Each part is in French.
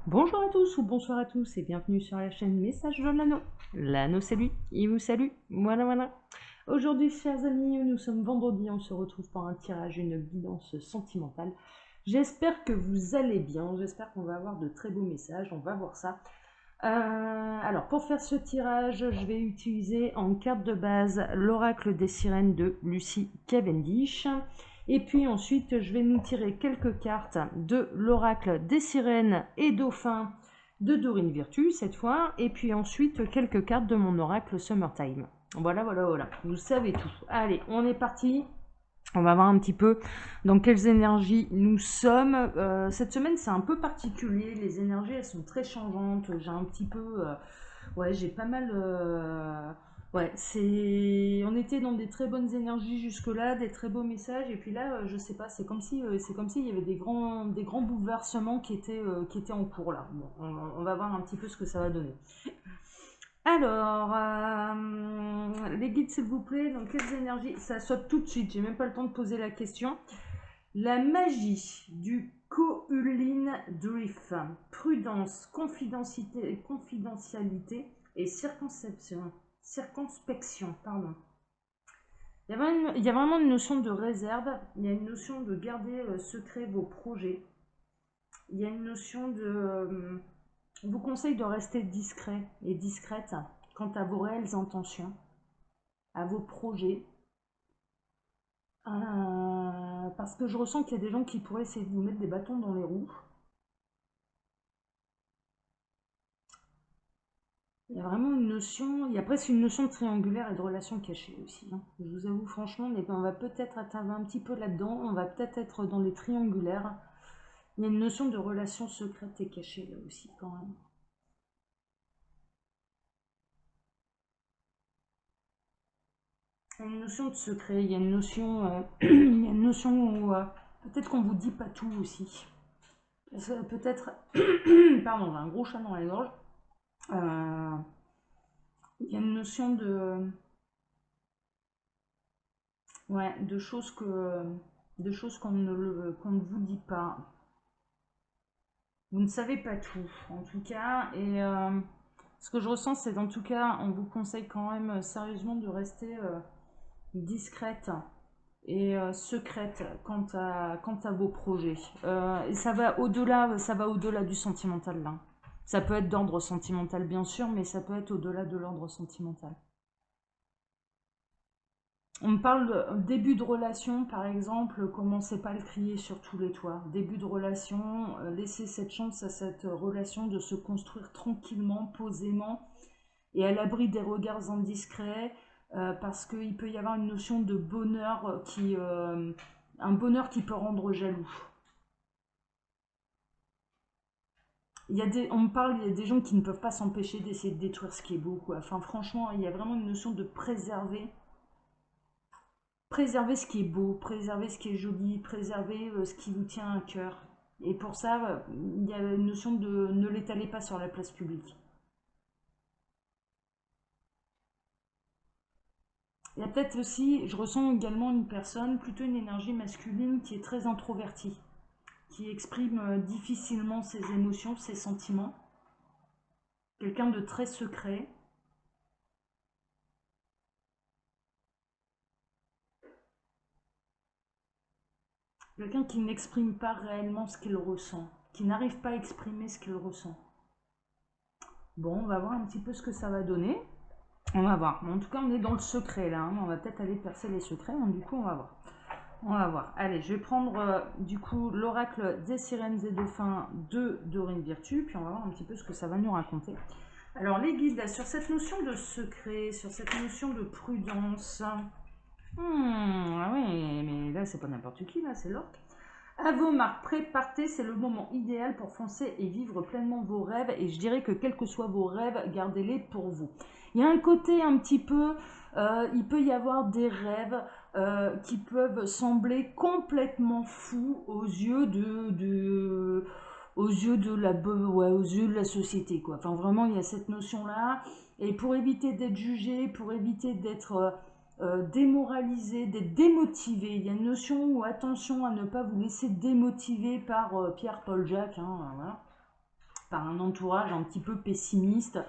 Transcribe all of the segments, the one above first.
Bonjour à tous ou bonsoir à tous et bienvenue sur la chaîne Message de l'Anneau. L'Anneau c'est lui, il vous salue, voilà. Aujourd'hui chers amis, nous sommes vendredi, on se retrouve pour un tirage, une guidance sentimentale. J'espère que vous allez bien, j'espère qu'on va avoir de très beaux messages, on va voir ça. Alors pour faire ce tirage, je vais utiliser en carte de base l'oracle des sirènes de Lucy Cavendish. Et puis ensuite, je vais nous tirer quelques cartes de l'oracle des sirènes et dauphins de Dorine Virtue cette fois. Et puis ensuite, quelques cartes de mon oracle Summertime. Voilà. Vous savez tout. Allez, on est parti. On va voir un petit peu dans quelles énergies nous sommes. Cette semaine, c'est un peu particulier. Les énergies, elles sont très changeantes. J'ai un petit peu... ouais, j'ai pas mal... ouais, c'est... On était dans des très bonnes énergies jusque-là, des très beaux messages. Et puis là, je sais pas, c'est comme si il y avait des grands bouleversements qui étaient en cours là. Bon, on va voir un petit peu ce que ça va donner. Alors, les guides, s'il vous plaît, dans quelles énergies? Ça saute tout de suite, j'ai même pas le temps de poser la question. La magie du Koulin Drift. Prudence, confidentialité et circonspection. Pardon. Il y a vraiment une notion de réserve, il y a une notion de garder secret vos projets. Il y a une notion de... On vous conseille de rester discret et discrète quant à vos réelles intentions, à vos projets. Parce que je ressens qu'il y a des gens qui pourraient essayer de vous mettre des bâtons dans les roues. Il y a vraiment une notion, il y a presque une notion de triangulaire et de relation cachée aussi. Hein. Je vous avoue franchement, mais on va peut-être être un petit peu là-dedans, on va peut-être être dans les triangulaires. Il y a une notion de relation secrète et cachée là aussi quand même. Il y a une notion de secret, il y a une notion, il y a une notion où peut-être qu'on vous dit pas tout aussi. Peut-être, pardon, j'ai un gros chat dans la gorge. Euh, il y a une notion de, ouais, de choses qu'on ne vous dit pas. Vous ne savez pas tout, en tout cas. Et ce que je ressens, c'est en tout cas, on vous conseille quand même sérieusement de rester discrète et secrète quant à vos projets. Et ça va au-delà du sentimental là. Ça peut être d'ordre sentimental bien sûr, mais ça peut être au-delà de l'ordre sentimental. On me parle de début de relation, par exemple, commencez pas à le crier sur tous les toits. Début de relation, laissez cette chance à cette relation de se construire tranquillement, posément et à l'abri des regards indiscrets, parce qu'il peut y avoir une notion de bonheur un bonheur qui peut rendre jaloux. On me parle, il y a des gens qui ne peuvent pas s'empêcher d'essayer de détruire ce qui est beau, quoi. Enfin, franchement, il y a vraiment une notion de préserver ce qui est beau, préserver ce qui est joli, préserver ce qui vous tient à cœur. Et pour ça, il y a une notion de ne l'étalez pas sur la place publique. Il y a peut-être aussi, je ressens également une personne, plutôt une énergie masculine qui est très introvertie, qui exprime difficilement ses émotions, ses sentiments. Quelqu'un de très secret. Quelqu'un qui n'exprime pas réellement ce qu'il ressent, qui n'arrive pas à exprimer ce qu'il ressent. Bon, on va voir un petit peu ce que ça va donner. On va voir. En tout cas, on est dans le secret là. Hein. On va peut-être aller percer les secrets. Donc, du coup, on va voir. On va voir. Allez, je vais prendre du coup l'oracle des sirènes et dauphins de Dorine Virtue. Puis on va voir un petit peu ce que ça va nous raconter. Alors, les guides, là, sur cette notion de secret, sur cette notion de prudence. Ah oui, mais là, c'est pas n'importe qui, là, c'est l'orque. À vos marques, partez, c'est le moment idéal pour foncer et vivre pleinement vos rêves. Et je dirais que quels que soient vos rêves, gardez-les pour vous. Il y a un côté un petit peu, il peut y avoir des rêves qui peuvent sembler complètement fous aux yeux de la société, quoi. Enfin, vraiment, il y a cette notion-là. Et pour éviter d'être jugé, pour éviter d'être démoralisé, d'être démotivé. Il y a une notion où attention à ne pas vous laisser démotiver par Pierre, Paul, Jacques. Hein, voilà. par un entourage un petit peu pessimiste.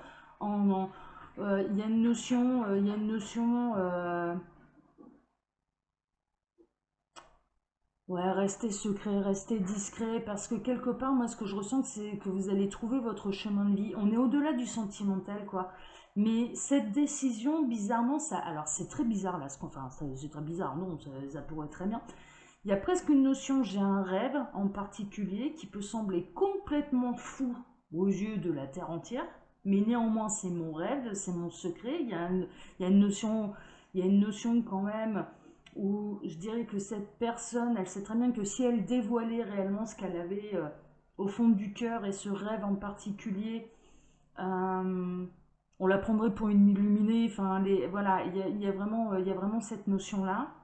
Il y a une notion, ouais, restez secret, restez discret, parce que quelque part, moi, ce que je ressens, c'est que vous allez trouver votre chemin de vie. On est au-delà du sentimental, quoi. Mais cette décision, bizarrement, ça, alors c'est très bizarre là, enfin, c'est très bizarre, non, ça pourrait très bien. Il y a presque une notion, j'ai un rêve en particulier qui peut sembler complètement fou aux yeux de la terre entière, mais néanmoins c'est mon rêve, c'est mon secret. Il y a une notion, il y a une notion quand même où je dirais que cette personne, elle sait très bien que si elle dévoilait réellement ce qu'elle avait au fond du cœur et ce rêve en particulier, on la prendrait pour une illuminée. Enfin, voilà, il y a vraiment cette notion-là.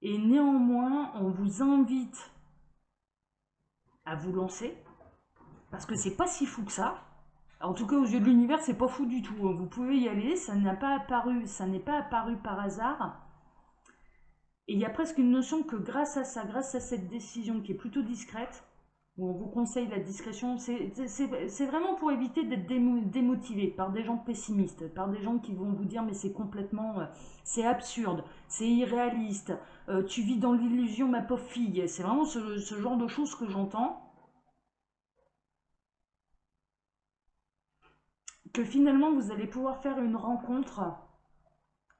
Et néanmoins, on vous invite à vous lancer, parce que c'est pas si fou que ça. En tout cas, aux yeux de l'univers, c'est pas fou du tout. Vous pouvez y aller, ça n'est pas apparu par hasard. Et il y a presque une notion que grâce à ça, grâce à cette décision qui est plutôt discrète, où on vous conseille la discrétion, c'est vraiment pour éviter d'être démotivé par des gens pessimistes, par des gens qui vont vous dire mais c'est complètement, c'est absurde, c'est irréaliste, tu vis dans l'illusion ma pauvre fille. C'est vraiment ce genre de choses que j'entends. Que finalement vous allez pouvoir faire une rencontre,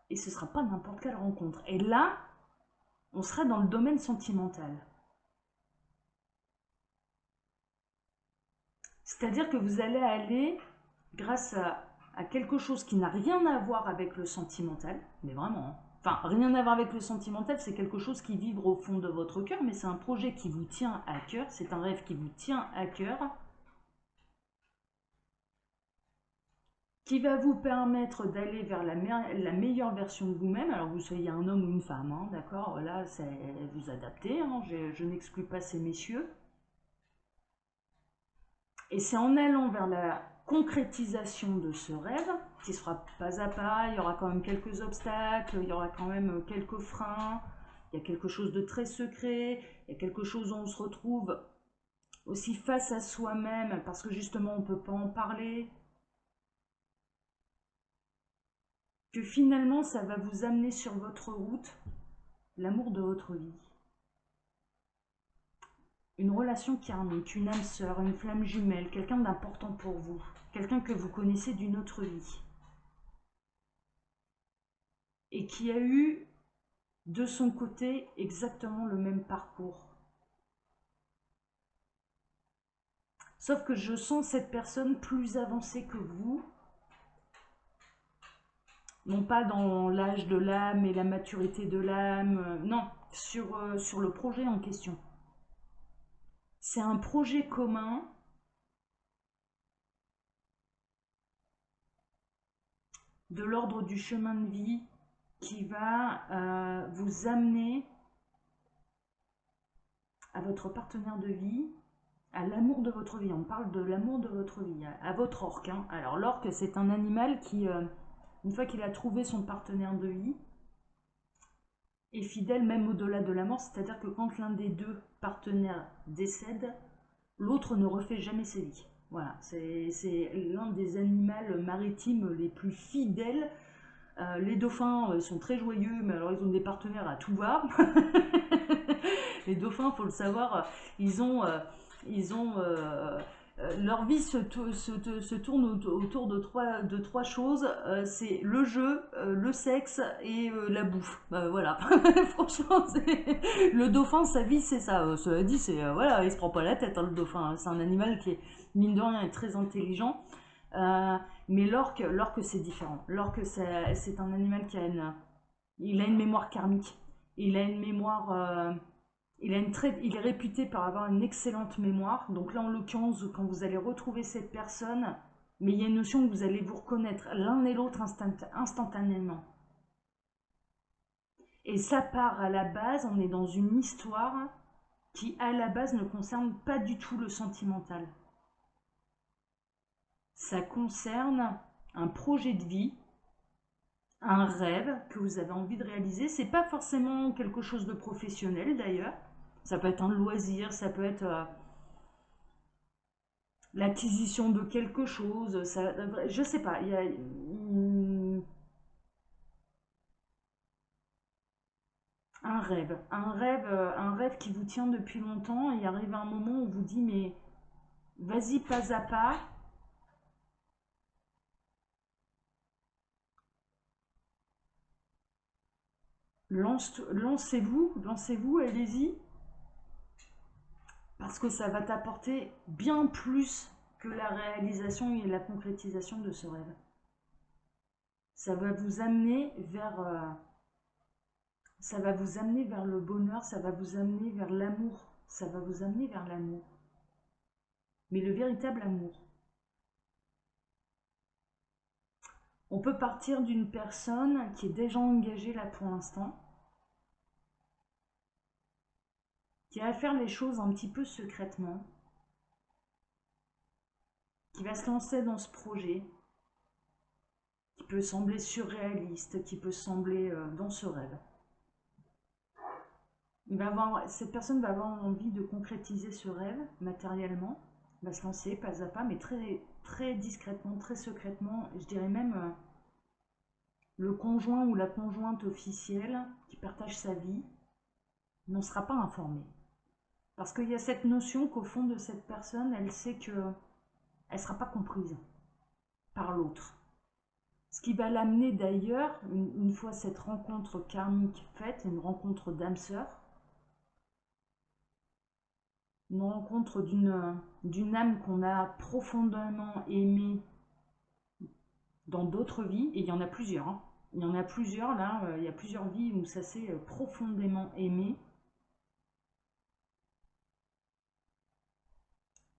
et ce ne sera pas n'importe quelle rencontre. Et là, on sera dans le domaine sentimental. C'est-à-dire que vous allez aller, grâce à quelque chose qui n'a rien à voir avec le sentimental, mais vraiment, hein. Enfin, rien à voir avec le sentimental, c'est quelque chose qui vibre au fond de votre cœur, mais c'est un projet qui vous tient à cœur, c'est un rêve qui vous tient à cœur, qui va vous permettre d'aller vers la meilleure version de vous-même, alors que vous soyez un homme ou une femme, hein, d'accord, là, vous adaptez, hein, je n'exclus pas ces messieurs. Et c'est en allant vers la concrétisation de ce rêve, qui se fera pas à pas, il y aura quand même quelques obstacles, il y aura quand même quelques freins, il y a quelque chose de très secret, il y a quelque chose où on se retrouve aussi face à soi-même, parce que justement on ne peut pas en parler, que finalement ça va vous amener sur votre route l'amour de votre vie. Une relation karmique, une âme sœur, une flamme jumelle, quelqu'un d'important pour vous, quelqu'un que vous connaissez d'une autre vie. Et qui a eu de son côté exactement le même parcours. Sauf que je sens cette personne plus avancée que vous, non pas dans l'âge de l'âme et la maturité de l'âme, non, sur le projet en question. C'est un projet commun de l'ordre du chemin de vie qui va vous amener à votre partenaire de vie, à l'amour de votre vie. On parle de l'amour de votre vie, à votre orque, hein. Alors l'orque, c'est un animal qui, une fois qu'il a trouvé son partenaire de vie, est fidèle même au-delà de la mort. C'est-à-dire que quand l'un des deux partenaires décède, l'autre ne refait jamais sa vie. Voilà, c'est l'un des animaux maritimes les plus fidèles. Les dauphins sont très joyeux, mais alors ils ont des partenaires à tout va. Les dauphins, faut le savoir, ils ont leur vie se tourne autour de trois choses. C'est le jeu, le sexe et la bouffe. Voilà. Franchement, le dauphin, sa vie, c'est ça. Cela dit, voilà, il se prend pas la tête, hein, le dauphin. C'est un animal qui est, mine de rien, est très intelligent. Mais l'orque, c'est différent. L'orque, c'est un animal qui a il a une mémoire karmique. Il a une mémoire... il est réputé par avoir une excellente mémoire. Donc là, en l'occurrence, quand vous allez retrouver cette personne, mais il y a une notion que vous allez vous reconnaître l'un et l'autre instantanément. Et ça part à la base, on est dans une histoire qui, à la base, ne concerne pas du tout le sentimental. Ça concerne un projet de vie, un rêve que vous avez envie de réaliser. C'est pas forcément quelque chose de professionnel d'ailleurs. Ça peut être un loisir, ça peut être l'acquisition de quelque chose, ça, je sais pas, il y a un rêve qui vous tient depuis longtemps, et il arrive un moment où vous dit mais vas-y pas à pas, lancez-vous, allez-y, parce que ça va t'apporter bien plus que la réalisation et la concrétisation de ce rêve. Ça va vous amener vers, ça va vous amener vers le bonheur, ça va vous amener vers l'amour, ça va vous amener vers l'amour. Mais le véritable amour. On peut partir d'une personne qui est déjà engagée là pour l'instant, qui va faire les choses un petit peu secrètement, qui va se lancer dans ce projet, qui peut sembler surréaliste, qui peut sembler dans ce rêve. Cette personne va avoir envie de concrétiser ce rêve matériellement, va se lancer pas à pas, mais très, très discrètement, très secrètement. Je dirais même le conjoint ou la conjointe officielle qui partage sa vie n'en sera pas informé. Parce qu'il y a cette notion qu'au fond de cette personne, elle sait qu'elle ne sera pas comprise par l'autre. Ce qui va l'amener d'ailleurs, une fois cette rencontre karmique faite, une rencontre d'âme sœur, une rencontre d'une âme qu'on a profondément aimée dans d'autres vies, et il y en a plusieurs. Hein. Il y en a plusieurs là, il y a plusieurs vies où ça s'est profondément aimé,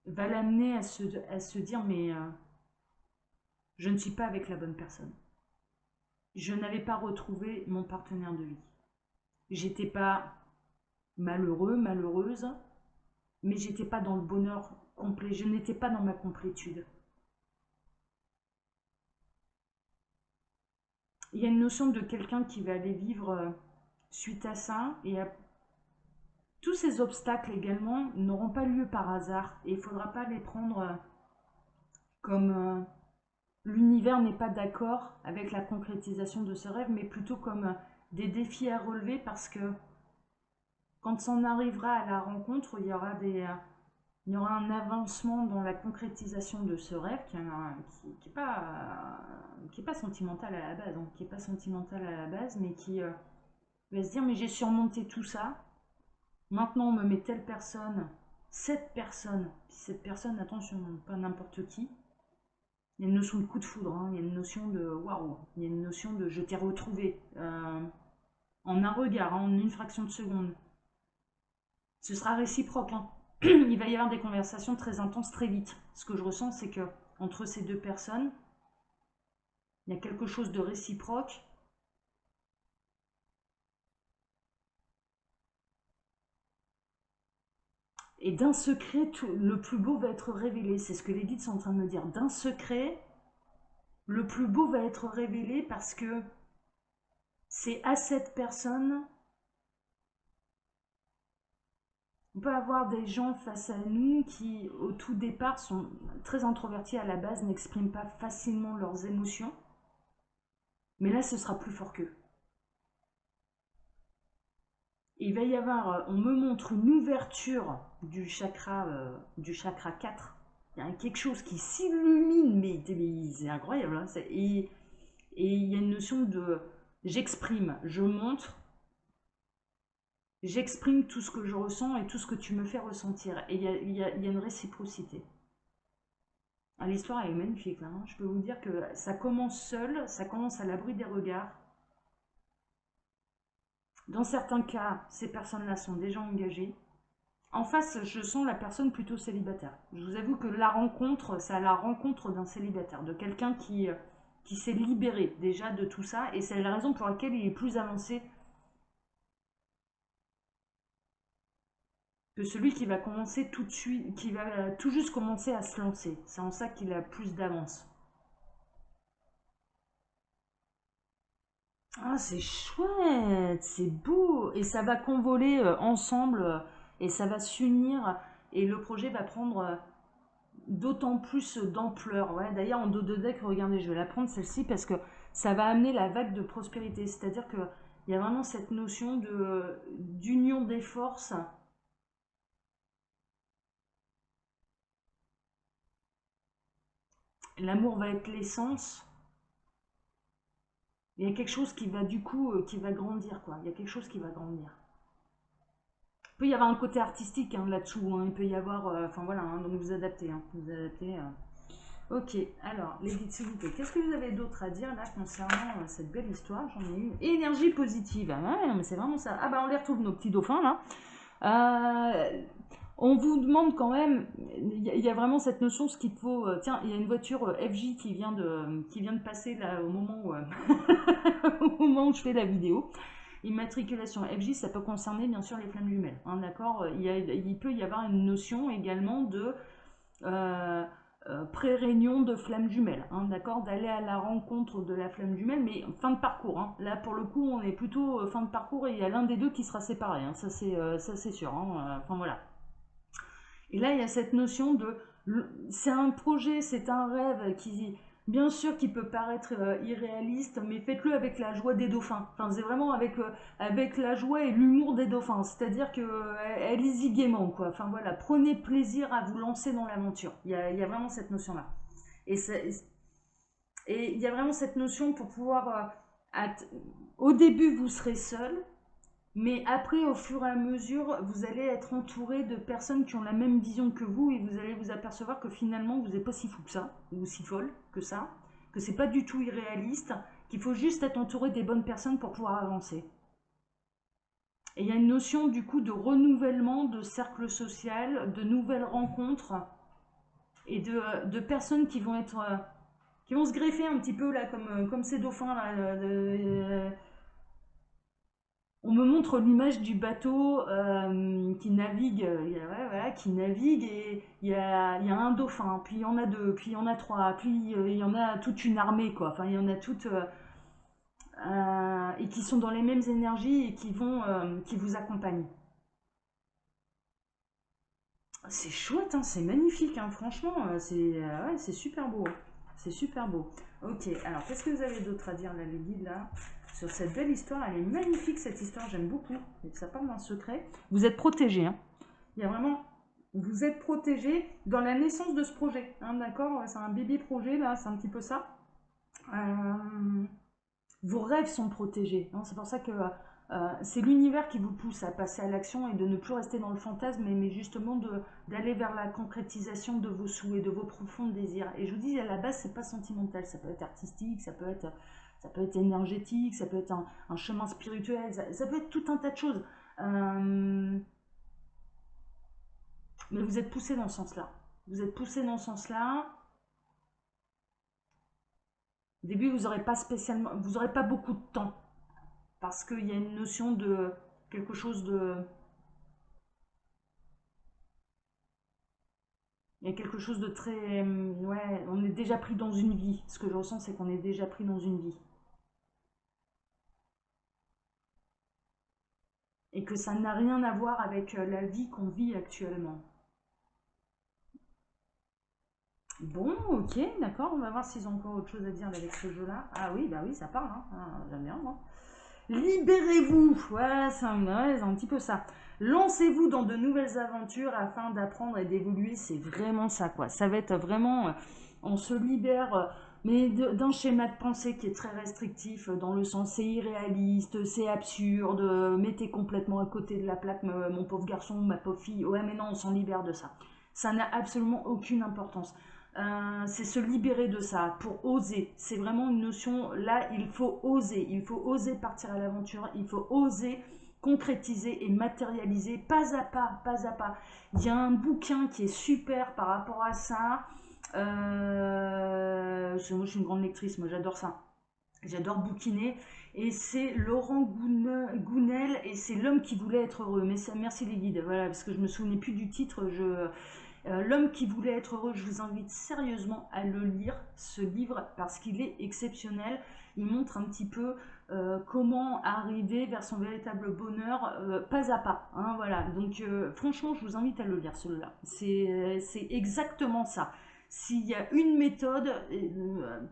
va l'amener à se dire mais je ne suis pas avec la bonne personne. Je n'avais pas retrouvé mon partenaire de vie. J'étais pas malheureux, malheureuse, mais j'étais pas dans le bonheur complet. Je n'étais pas dans ma complétude. Il y a une notion de quelqu'un qui va aller vivre suite à ça, et tous ces obstacles également n'auront pas lieu par hasard, et il ne faudra pas les prendre comme l'univers n'est pas d'accord avec la concrétisation de ce rêve, mais plutôt comme des défis à relever, parce que quand ça en arrivera à la rencontre, il y aura un avancement dans la concrétisation de ce rêve qui n'est pas sentimental à la base, hein, qui est pas sentimental à la base, mais qui va se dire mais j'ai surmonté tout ça, maintenant on me met telle personne, cette personne, attention, pas n'importe qui. Il y a une notion de coup de foudre, hein, il y a une notion de waouh, il y a une notion de je t'ai retrouvé en un regard, hein, en une fraction de seconde. Ce sera réciproque, hein. Il va y avoir des conversations très intenses très vite. Ce que je ressens, c'est que entre ces deux personnes, il y a quelque chose de réciproque. Et d'un secret, le plus beau va être révélé. C'est ce que les guides sont en train de me dire. D'un secret, le plus beau va être révélé, parce que c'est à cette personne. On peut avoir des gens face à nous qui, au tout départ, sont très introvertis à la base, n'expriment pas facilement leurs émotions. Mais là, ce sera plus fort qu'eux. Il va y avoir, on me montre une ouverture du chakra 4. Il y a quelque chose qui s'illumine, mais c'est incroyable. Hein, et il y a une notion de j'exprime, je montre, j'exprime tout ce que je ressens et tout ce que tu me fais ressentir. Et il y a une réciprocité. Ah, l'histoire est magnifique. Là, hein. Je peux vous dire que ça commence seul, ça commence à l'abri des regards. Dans certains cas, ces personnes-là sont déjà engagées. En face, je sens la personne plutôt célibataire. Je vous avoue que la rencontre, c'est à la rencontre d'un célibataire, de quelqu'un qui s'est libéré déjà de tout ça, et c'est la raison pour laquelle il est plus avancé que celui qui va commencer tout de suite, qui va tout juste commencer à se lancer. C'est en ça qu'il a plus d'avance. Ah, c'est chouette, c'est beau, et ça va convoler ensemble, et ça va s'unir, et le projet va prendre d'autant plus d'ampleur. Ouais, d'ailleurs, en dos de deck, regardez, je vais la prendre celle-ci parce que ça va amener la vague de prospérité. C'est-à-dire que il y a vraiment cette notion d'union des forces. L'amour va être l'essence. Il y a quelque chose qui va du coup, qui va grandir, quoi. Il y a quelque chose qui va grandir. Il peut y avoir un côté artistique hein, là-dessous. Hein. Il peut y avoir, enfin voilà, hein, donc vous adaptez. Hein, vous adaptez. Ok, alors, les Bitsubite, qu'est-ce que vous avez d'autre à dire là concernant cette belle histoire? J'en ai une. Énergie positive. Ah ouais, mais c'est vraiment ça. Ah bah on les retrouve nos petits dauphins là. On vous demande quand même, il y a vraiment cette notion, ce qu'il faut. Tiens, il y a une voiture FJ qui vient de passer là au moment où, au moment où je fais la vidéo. Immatriculation FJ, ça peut concerner bien sûr les flammes jumelles. Hein, d'accord, il peut y avoir une notion également de euh, pré-réunion de flammes jumelles. Hein, d'accord, d'aller à la rencontre de la flamme jumelle, mais fin de parcours. Hein. Là, pour le coup, on est plutôt fin de parcours et il y a l'un des deux qui sera séparé. Hein, ça, c'est sûr. Hein, enfin voilà. Et là, il y a cette notion de... C'est un projet, c'est un rêve qui, bien sûr, qui peut paraître irréaliste, mais faites-le avec la joie des dauphins. Enfin, c'est vraiment avec la joie et l'humour des dauphins. C'est-à-dire que allez-y gaiement, quoi. Enfin, voilà, prenez plaisir à vous lancer dans l'aventure. Il y a vraiment cette notion-là. Et il y a vraiment cette notion pour pouvoir... au début, vous serez seul, mais après, au fur et à mesure, vous allez être entouré de personnes qui ont la même vision que vous et vous allez vous apercevoir que finalement, vous n'êtes pas si fou que ça, ou si folle que ça, que c'est pas du tout irréaliste, qu'il faut juste être entouré des bonnes personnes pour pouvoir avancer. Et il y a une notion du coup de renouvellement de cercle social, de nouvelles rencontres et de personnes qui vont être... qui vont se greffer un petit peu là, comme ces dauphins là, on me montre l'image du bateau qui navigue, ouais, voilà, qui navigue et il y a un dauphin, puis il y en a deux, puis il y en a trois, puis il y en a toute une armée, quoi. Enfin, il y en a toutes et qui sont dans les mêmes énergies et qui vous accompagnent. C'est chouette, hein, c'est magnifique, hein, franchement, ouais, c'est super beau. C'est super beau. Ok, alors qu'est-ce que vous avez d'autre à dire là, les guides, là, sur cette belle histoire? Elle est magnifique cette histoire, j'aime beaucoup. Et ça parle d'un secret. Vous êtes protégés, hein. Il y a vraiment... Vous êtes protégés dans la naissance de ce projet, hein, d'accord? C'est un bébé projet, là, c'est un petit peu ça. Vos rêves sont protégés. Hein. C'est pour ça que c'est l'univers qui vous pousse à passer à l'action et de ne plus rester dans le fantasme, mais justement d'aller vers la concrétisation de vos souhaits, de vos profonds désirs. Et je vous dis, à la base, c'est pas sentimental, ça peut être artistique, ça peut être énergétique, ça peut être un chemin spirituel, ça peut être tout un tas de choses. Mais vous êtes poussé dans ce sens-là. Vous êtes poussé dans ce sens-là. Au début, vous n'aurez pas spécialement, vous n'aurez pas beaucoup de temps parce qu'il y a une notion de quelque chose de, il y a quelque chose de très, ouais, on est déjà pris dans une vie. Ce que je ressens, c'est qu'on est déjà pris dans une vie et que ça n'a rien à voir avec la vie qu'on vit actuellement. Bon, ok, d'accord, on va voir s'ils ont encore autre chose à dire avec ce jeu-là. Ah oui, bah oui, ça parle, hein. Ah, j'aime bien, moi. Libérez-vous, ouais, c'est un petit peu ça. Lancez-vous dans de nouvelles aventures afin d'apprendre et d'évoluer, c'est vraiment ça, quoi. Ça va être vraiment, on se libère, mais d'un schéma de pensée qui est très restrictif, dans le sens c'est irréaliste, c'est absurde, mettez complètement à côté de la plaque mon pauvre garçon, ma pauvre fille. Ouais, mais non, on s'en libère de ça. Ça n'a absolument aucune importance. C'est se libérer de ça pour oser. C'est vraiment une notion, là, il faut oser partir à l'aventure, il faut oser concrétiser et matérialiser pas à pas, pas à pas. Il y a un bouquin qui est super par rapport à ça. Moi, je suis une grande lectrice, moi j'adore ça. J'adore bouquiner. Et c'est Laurent Gounel et c'est L'homme qui voulait être heureux. Mais ça, merci les guides, voilà, parce que je me souvenais plus du titre. L'homme qui voulait être heureux, je vous invite sérieusement à le lire, ce livre, parce qu'il est exceptionnel. Il montre un petit peu comment arriver vers son véritable bonheur pas à pas. Hein, voilà. Donc franchement, je vous invite à le lire celui-là. C'est exactement ça. S'il y a une méthode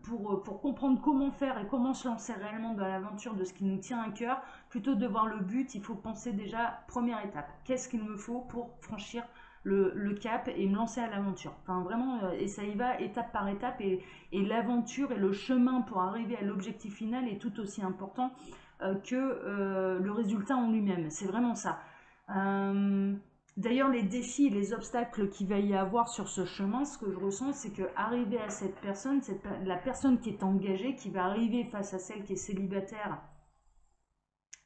pour comprendre comment faire et comment se lancer réellement dans l'aventure de ce qui nous tient à cœur, plutôt de voir le but, il faut penser déjà, première étape, qu'est-ce qu'il me faut pour franchir le cap et me lancer à l'aventure. Enfin vraiment, et ça y va étape par étape, et l'aventure et le chemin pour arriver à l'objectif final est tout aussi important que le résultat en lui-même. C'est vraiment ça. D'ailleurs, les défis et les obstacles qu'il va y avoir sur ce chemin, ce que je ressens, c'est que arriver à cette personne, la personne qui est engagée, qui va arriver face à celle qui est célibataire,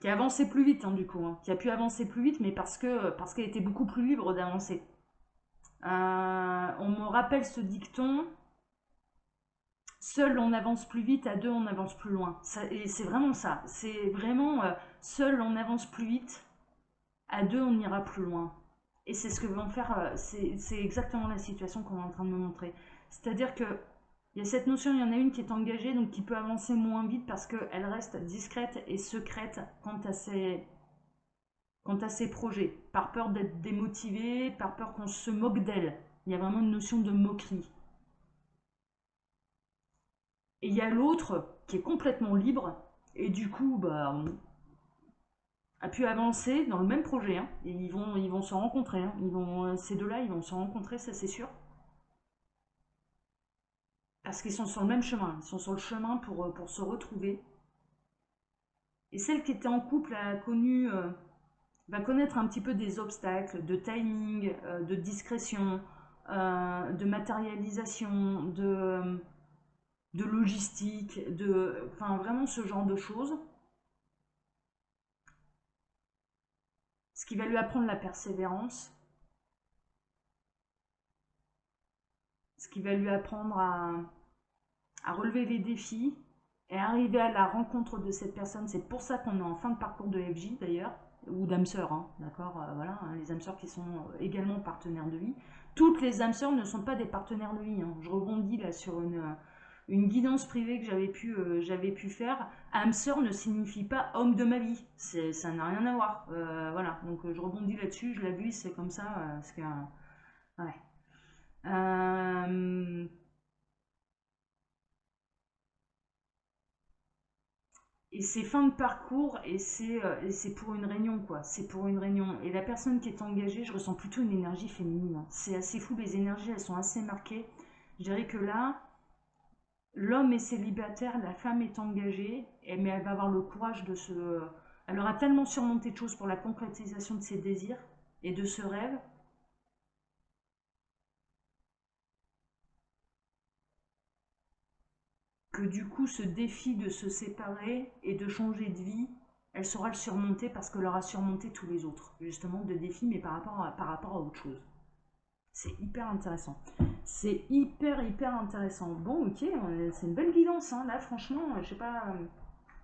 qui a avancé plus vite, hein, du coup, hein, qui a pu avancer plus vite, mais parce qu'elle était beaucoup plus libre d'avancer. On me rappelle ce dicton: seul on avance plus vite, à deux on avance plus loin. Et c'est vraiment ça. C'est vraiment seul on avance plus vite, à deux on ira plus loin. Et c'est ce que vont faire, c'est exactement la situation qu'on est en train de me montrer. C'est-à-dire que il y a cette notion, il y en a une qui est engagée, donc qui peut avancer moins vite parce qu'elle reste discrète et secrète quant à ses projets, par peur d'être démotivée, par peur qu'on se moque d'elle. Il y a vraiment une notion de moquerie. Et il y a l'autre qui est complètement libre, et du coup, bah, a pu avancer dans le même projet, hein, et ils vont se rencontrer, hein, ces deux-là, ils vont se rencontrer, ça c'est sûr. Parce qu'ils sont sur le même chemin, ils sont sur le chemin pour se retrouver. Et celle qui était en couple va connaître un petit peu des obstacles, de timing, de discrétion, de matérialisation, de logistique, enfin vraiment ce genre de choses. Ce qui va lui apprendre la persévérance, ce qui va lui apprendre à relever les défis et arriver à la rencontre de cette personne. C'est pour ça qu'on est en fin de parcours de FJ d'ailleurs, ou d'âmes sœurs, hein, d'accord, voilà, hein, les âmes sœurs qui sont également partenaires de vie. Toutes les âmes sœurs ne sont pas des partenaires de vie, hein. Je rebondis là sur une guidance privée que j'avais pu faire. Âme sœur ne signifie pas homme de ma vie, ça n'a rien à voir, voilà, donc je rebondis là-dessus, je l'ai vu, c'est comme ça, parce que, ouais. Euh, Et c'est fin de parcours, et c'est pour une réunion, quoi. C'est pour une réunion. Et la personne qui est engagée, je ressens plutôt une énergie féminine, hein. C'est assez fou, les énergies, elles sont assez marquées. Je dirais que là, l'homme est célibataire, la femme est engagée, mais elle va avoir le courage de se... Elle aura tellement surmonté de choses pour la concrétisation de ses désirs et de ce rêve, que du coup, ce défi de se séparer et de changer de vie, elle saura le surmonter parce qu'elle aura surmonté tous les autres, justement, de défis, mais par rapport à autre chose. C'est hyper intéressant. C'est hyper intéressant. Bon, ok, c'est une belle guidance, hein. Là, franchement, je sais pas,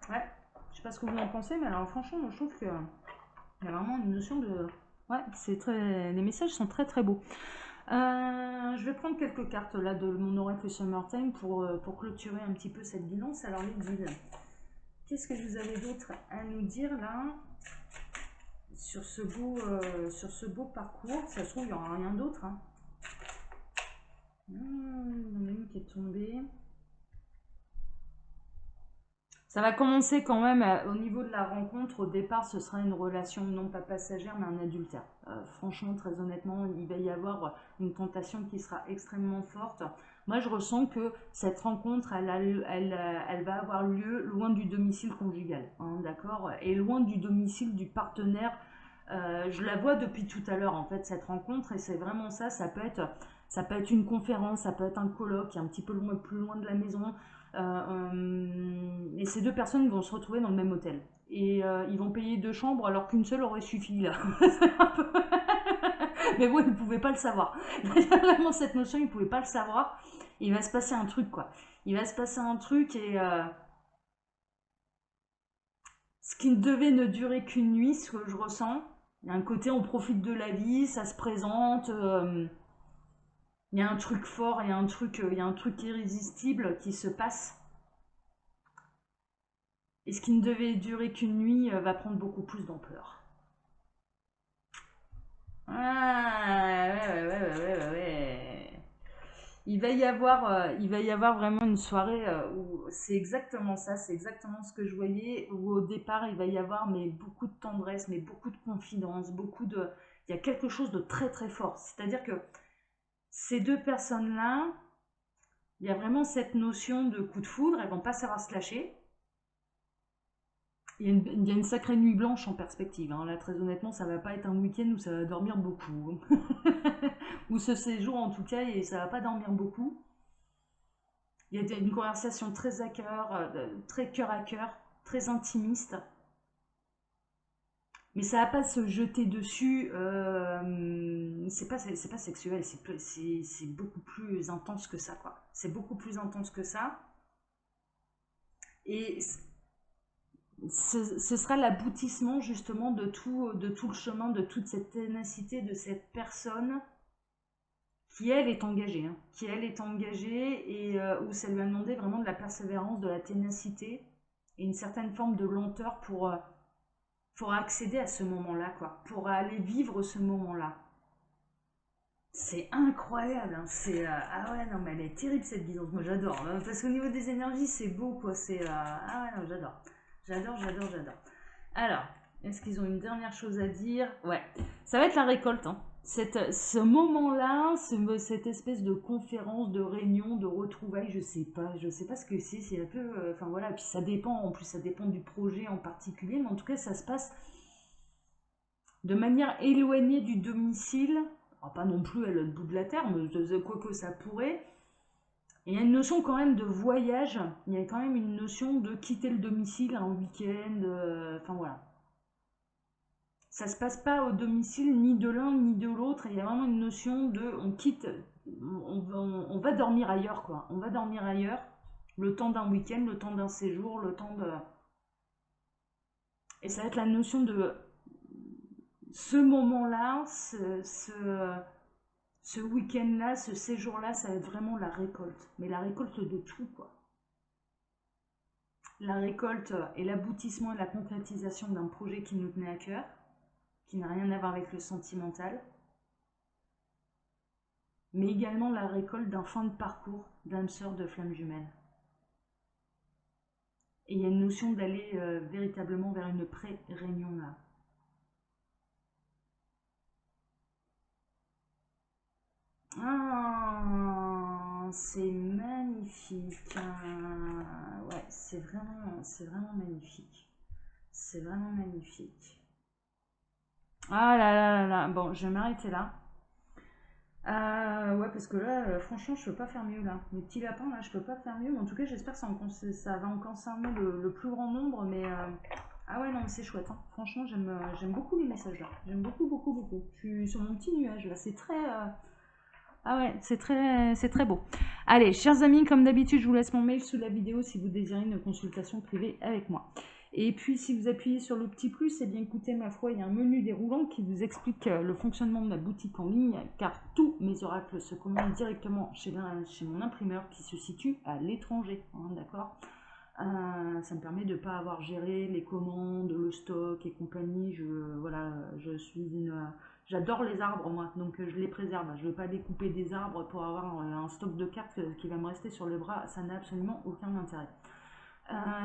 ouais, je sais pas ce que vous en pensez, mais alors franchement, je trouve que il y a vraiment une notion de, ouais, c'est très, les messages sont très beaux. Je vais prendre quelques cartes là de mon oracle Summertime pour clôturer un petit peu cette guidance. Alors les guides, qu'est-ce que vous avez d'autre à nous dire là sur ce beau parcours? Ça se trouve, il n'y aura rien d'autre, hein. Il y en a une qui est tombée. Ça va commencer quand même au niveau de la rencontre. Au départ, ce sera une relation non pas passagère, mais un adultère. Franchement, très honnêtement, il va y avoir une tentation qui sera extrêmement forte. Moi, je ressens que cette rencontre, elle va avoir lieu loin du domicile conjugal, hein, d'accord, et loin du domicile du partenaire. Je la vois depuis tout à l'heure, en fait, cette rencontre, et c'est vraiment ça. Ça peut être une conférence, ça peut être un colloque qui est un petit peu plus loin de la maison. Et ces deux personnes vont se retrouver dans le même hôtel. Et ils vont payer deux chambres alors qu'une seule aurait suffi là. Mais bon, ils ne pouvaient pas le savoir. Il y a vraiment cette notion, ils ne pouvaient pas le savoir. Il va se passer un truc, quoi. Il va se passer un truc, et ce qui devait ne durer qu'une nuit, ce que je ressens. Il y a un côté, on profite de la vie, ça se présente. Il y a un truc fort, il y a un truc irrésistible qui se passe. Et ce qui ne devait durer qu'une nuit va prendre beaucoup plus d'ampleur. Ah, ouais. Il va y avoir vraiment une soirée où c'est exactement ça, c'est exactement ce que je voyais, où au départ il va y avoir mais beaucoup de tendresse, mais beaucoup de confidence, il y a quelque chose de très très fort. C'est-à-dire que ces deux personnes-là, il y a vraiment cette notion de coup de foudre, elles vont pas savoir se lâcher. Il y a une sacrée nuit blanche en perspective. Hein. Là, très honnêtement, ça va pas être un week-end où ça va dormir beaucoup. Ou ce séjour, en tout cas, et ça va pas dormir beaucoup. Il y a une conversation très à cœur, très cœur à cœur, très intimiste. Mais ça va pas se jeter dessus. C'est pas sexuel, c'est beaucoup plus intense que ça, quoi. C'est beaucoup plus intense que ça. Et ce sera l'aboutissement justement de tout le chemin, de toute cette ténacité de cette personne qui elle est engagée, hein, qui elle est engagée et où ça lui a demandé vraiment de la persévérance, de la ténacité et une certaine forme de lenteur pour accéder à ce moment-là, quoi, pour aller vivre ce moment-là. C'est incroyable, hein, ah ouais, non, mais elle est terrible cette guidance, moi j'adore, hein, parce qu'au niveau des énergies, c'est beau, quoi, ah ouais, non, j'adore. J'adore. Alors, est-ce qu'ils ont une dernière chose à dire? Ouais, ça va être la récolte, hein. Ce moment-là, cette espèce de conférence, de réunion, de retrouvailles, je sais pas ce que c'est un peu, enfin voilà, puis ça dépend, en plus ça dépend du projet en particulier, mais en tout cas ça se passe de manière éloignée du domicile, alors pas non plus à l'autre bout de la terre, mais quoi que ça pourrait. Et il y a une notion quand même de voyage, il y a quand même une notion de quitter le domicile un week-end, enfin voilà. Ça se passe pas au domicile ni de l'un ni de l'autre, il y a vraiment une notion de on quitte, on va dormir ailleurs, quoi. On va dormir ailleurs, le temps d'un week-end, le temps d'un séjour, le temps de... Et ça va être la notion de ce moment-là, ce week-end-là, ce séjour-là, ça va être vraiment la récolte. Mais la récolte de tout, quoi. La récolte et l'aboutissement et la concrétisation d'un projet qui nous tenait à cœur, qui n'a rien à voir avec le sentimental, mais également la récolte d'un fin de parcours d'âme sœur de flamme jumelle. Et il y a une notion d'aller véritablement vers une pré-réunion là. Ah, c'est magnifique. Ouais, c'est vraiment magnifique. C'est vraiment magnifique. Ah là là là là. Bon, je vais m'arrêter là. Ouais, parce que là, franchement, je peux pas faire mieux là. Les petits lapins là, je peux pas faire mieux. Mais en tout cas, j'espère que ça va en concerner le plus grand nombre. Mais ah ouais, non, mais c'est chouette. Hein. Franchement, j'aime beaucoup les messages là. J'aime beaucoup. Je suis sur mon petit nuage là. C'est très. Ah ouais, c'est très beau. Allez, chers amis, comme d'habitude, je vous laisse mon mail sous la vidéo si vous désirez une consultation privée avec moi. Et puis, si vous appuyez sur le petit plus, eh bien, écoutez, ma foi, il y a un menu déroulant qui vous explique le fonctionnement de ma boutique en ligne, car tous mes oracles se commandent directement chez mon imprimeur qui se situe à l'étranger, hein, d'accord. Ça me permet de ne pas avoir géré les commandes, le stock et compagnie. J'adore les arbres, moi, donc je les préserve. Je ne veux pas découper des arbres pour avoir un stock de cartes qui va me rester sur le bras. Ça n'a absolument aucun intérêt.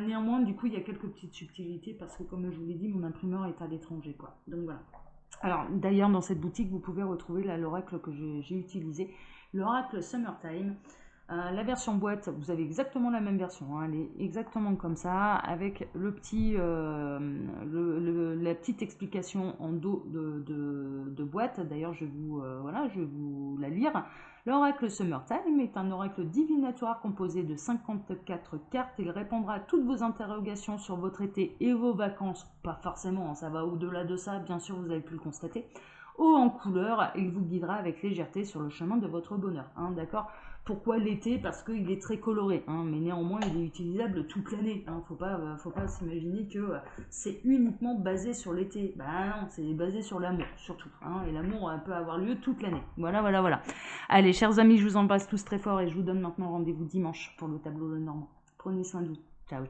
Néanmoins, du coup, il y a quelques petites subtilités parce que, comme je vous l'ai dit, mon imprimeur est à l'étranger, quoi. Donc voilà. Alors, d'ailleurs, dans cette boutique, vous pouvez retrouver l'oracle que j'ai utilisé, l'oracle Summertime. La version boîte, vous avez exactement la même version, hein, elle est exactement comme ça, avec la petite explication en dos de boîte. D'ailleurs, je vais vous la lire. L'oracle Summertime est un oracle divinatoire composé de 54 cartes. Il répondra à toutes vos interrogations sur votre été et vos vacances. Pas forcément, hein, ça va au-delà de ça, bien sûr, vous avez pu le constater. Haut en couleur, il vous guidera avec légèreté sur le chemin de votre bonheur, hein, d'accord. Pourquoi l'été? Parce qu'il est très coloré, hein, mais néanmoins il est utilisable toute l'année. Hein. Faut pas s'imaginer que c'est uniquement basé sur l'été. Bah non, c'est basé sur l'amour, surtout. Hein, et l'amour peut avoir lieu toute l'année. Voilà. Allez, chers amis, je vous embrasse tous très fort et je vous donne maintenant rendez-vous dimanche pour le tableau de Normand. Prenez soin de vous. Ciao.